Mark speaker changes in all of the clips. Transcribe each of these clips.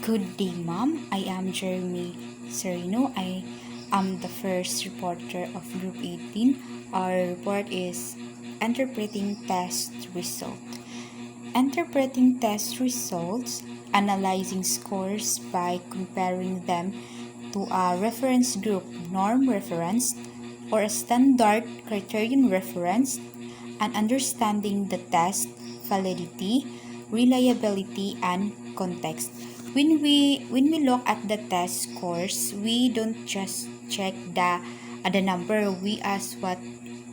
Speaker 1: Good day, Ma'am. I am Jeremy Sarino. I am the first reporter of Group 18. Our report is Interpreting Test Result. Interpreting test results, analyzing scores by comparing them to a reference group norm reference or a standard criterion reference, and understanding the test validity, reliability, and context. When we look at the test scores, we don't just check the number, we ask what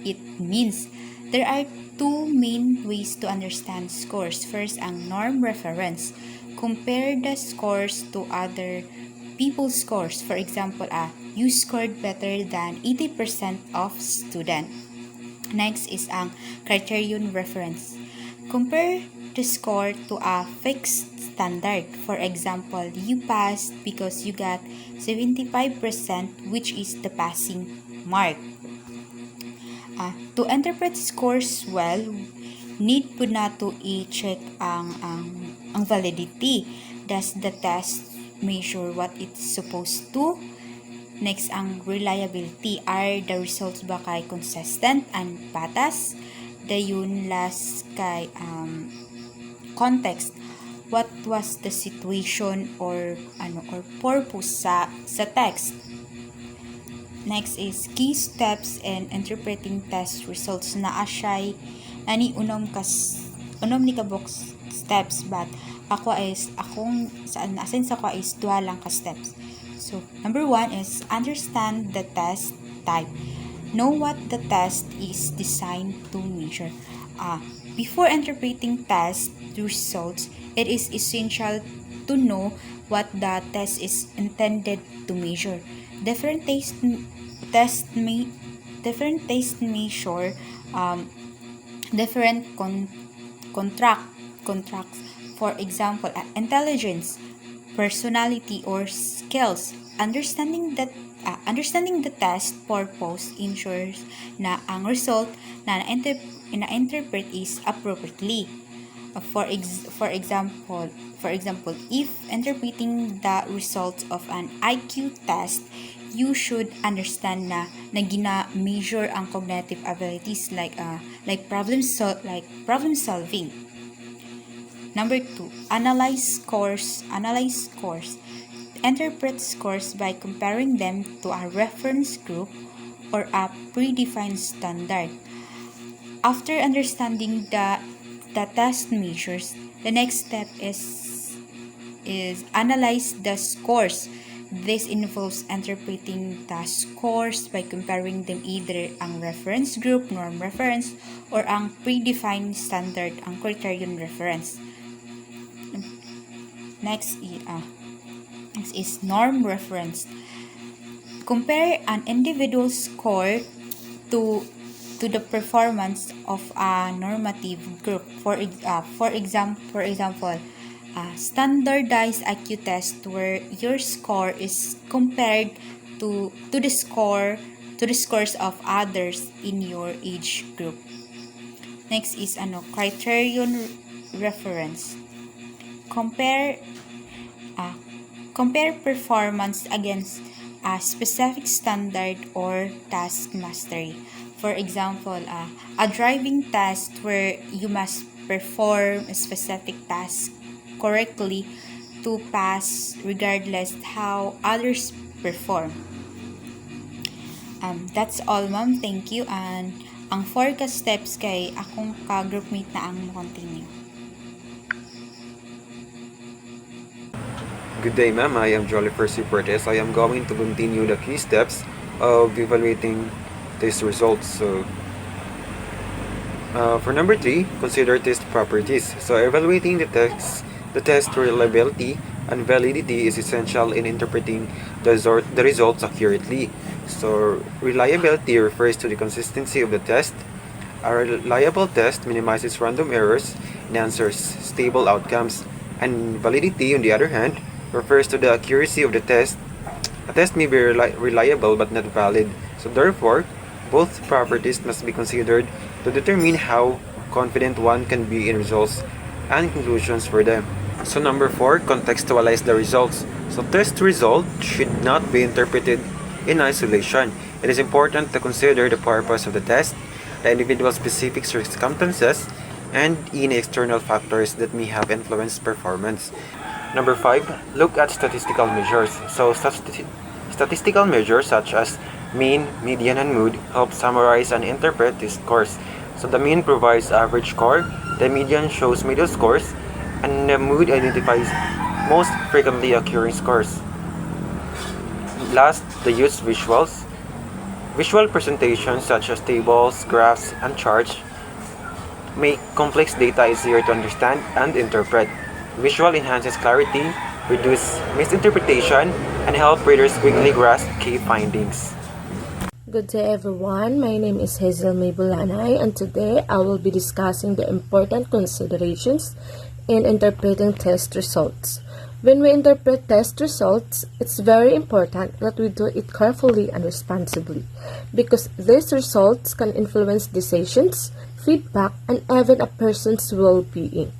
Speaker 1: it means. There are two main ways to understand scores. First, ang norm reference. Compare the scores to other people's scores. For example, you scored better than 80% of student. Next is ang criterion reference. Compare the score to a fixed standard. For example, you passed because you got 75%, which is the passing mark. To interpret scores well, need po na to i-check ang validity. Does the test measure what it's supposed to? Next, ang reliability. Are the results ba kay consistent and patas? Dayun last kay context. What was the situation or purpose sa text? Next is key steps in interpreting test results. Na asyay ani unom ni kabok steps, but asin sa ko is duha lang ka steps. So, number 1 is understand the test type. Know what the test is designed to measure. Before interpreting test results, it is essential to know what the test is intended to measure. Different tests measure different contracts. For example, intelligence, personality, or skills. Understanding the test purpose ensures na ang result na na-interpret is appropriately. For example, if interpreting the results of an IQ test, you should understand na gina-measure ang cognitive abilities like problem solving. Number 2, analyze scores. Interpret scores by comparing them to a reference group or a predefined standard. After understanding the test measures, the next step is analyze the scores. This involves interpreting the scores by comparing them either ang reference group, norm reference, or ang predefined standard, ang criterion reference. Next is norm reference. Compare an individual score to the performance of a normative group. For example, standardized IQ test where your score is compared to the scores of others in your age group. Next is criterion reference. Compare performance against a specific standard or task mastery. For example, a driving test where you must perform a specific task correctly to pass regardless how others perform. That's all, ma'am. Thank you. And ang 4 ka steps kay akong ka-groupmate na ang continue.
Speaker 2: Good day, ma'am. I am Fuertes. I am going to continue the key steps of evaluating test results. So, for number 3, consider test properties. So, evaluating the test reliability and validity is essential in interpreting the results accurately. So, reliability refers to the consistency of the test. A reliable test minimizes random errors and ensures stable outcomes. And validity, on the other hand, refers to the accuracy of the test. A test may be reliable but not valid. So therefore, both properties must be considered to determine how confident one can be in results and conclusions for them. So number 4, contextualize the results. So test result should not be interpreted in isolation. It is important to consider the purpose of the test, the individual specific circumstances, and any external factors that may have influenced performance. Number 5, look at statistical measures. So statistical measures such as mean, median, and mood help summarize and interpret these scores. So the mean provides average score, the median shows middle scores, and the mood identifies most frequently occurring scores. Last, the use visuals. Visual presentations such as tables, graphs, and charts make complex data easier to understand and interpret. Visual enhances clarity, reduces misinterpretation, and help readers quickly grasp key findings.
Speaker 3: Good day everyone, my name is Bulanay and today I will be discussing the important considerations in interpreting test results. When we interpret test results, it's very important that we do it carefully and responsibly because these results can influence decisions, feedback, and even a person's well-being.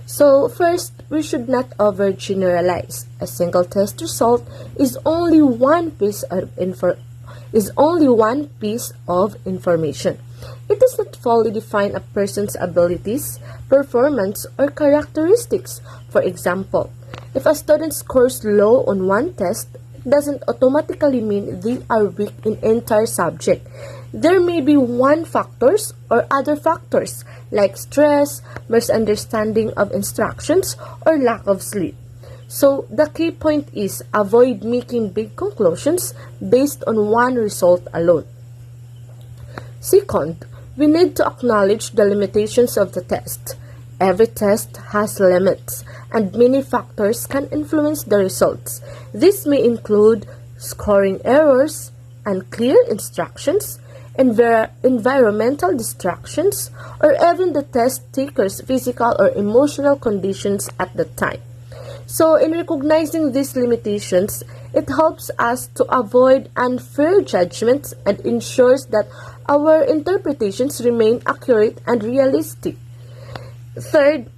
Speaker 3: So first, we should not overgeneralize. A single test result is only one piece of information. It does not fully define a person's abilities, performance, or characteristics. For example, if a student scores low on one test, it doesn't automatically mean they are weak in entire subject. There may be one factors or other factors like stress, misunderstanding of instructions, or lack of sleep. So the key point is avoid making big conclusions based on one result alone. Second, we need to acknowledge the limitations of the test. Every test has limits, and many factors can influence the results. This may include scoring errors, unclear instructions, environmental distractions, or even the test taker's physical or emotional conditions at the time. So, in recognizing these limitations, it helps us to avoid unfair judgments and ensures that our interpretations remain accurate and realistic. Third,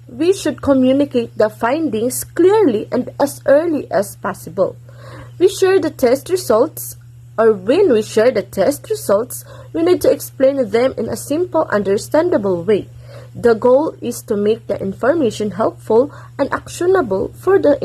Speaker 3: we should communicate the findings clearly and as early as possible. When we share the test results, we need to explain them in a simple, understandable way. The goal is to make the information helpful and actionable for the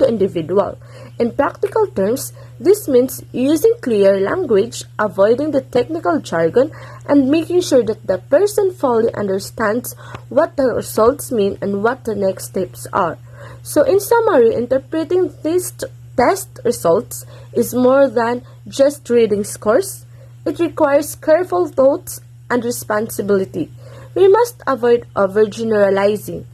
Speaker 3: individual. In practical terms, this means using clear language, avoiding the technical jargon, and making sure that the person fully understands what the results mean and what the next steps are. So in summary, interpreting these test results is more than just reading scores. It requires careful thoughts and responsibility. We must avoid overgeneralizing,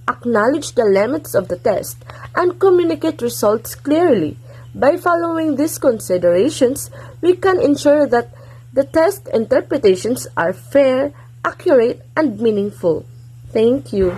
Speaker 3: acknowledge the limits of the test, and communicate results clearly. By following these considerations, we can ensure that the test interpretations are fair, accurate, and meaningful. Thank you.